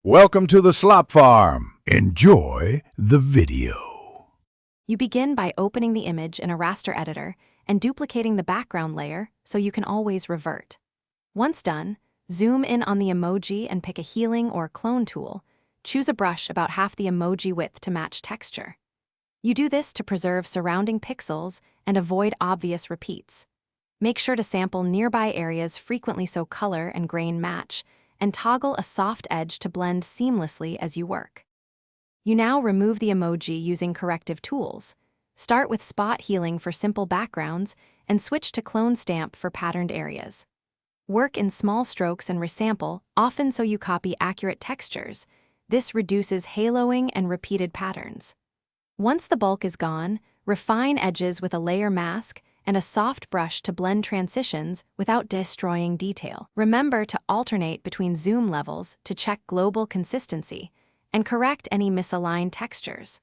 Welcome to the Slop Farm. Enjoy the video. You begin by opening the image in a raster editor and duplicating the background layer so you can always revert. Once done, zoom in on the emoji and pick a healing or clone tool. Choose a brush about half the emoji width to match texture. You do this to preserve surrounding pixels and avoid obvious repeats. Make sure to sample nearby areas frequently so color and grain match, and toggle a soft edge to blend seamlessly as you work. You now remove the emoji using corrective tools. Start with spot healing for simple backgrounds and switch to clone stamp for patterned areas. Work in small strokes and resample, often so you copy accurate textures. This reduces haloing and repeated patterns. Once the bulk is gone, refine edges with a layer mask and a soft brush to blend transitions without destroying detail. Remember to alternate between zoom levels to check global consistency and correct any misaligned textures.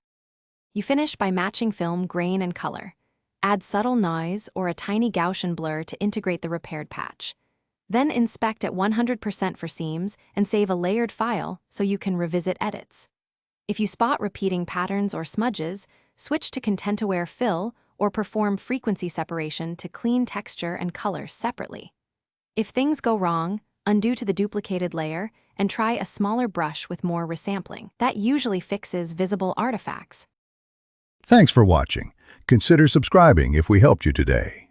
You finish by matching film grain and color. Add subtle noise or a tiny Gaussian blur to integrate the repaired patch. Then inspect at 100% for seams and save a layered file so you can revisit edits. If you spot repeating patterns or smudges, switch to Content-Aware Fill or perform frequency separation to clean texture and color separately. If things go wrong, undo to the duplicated layer and try a smaller brush with more resampling. That usually fixes visible artifacts. Thanks for watching. Consider subscribing if we helped you today.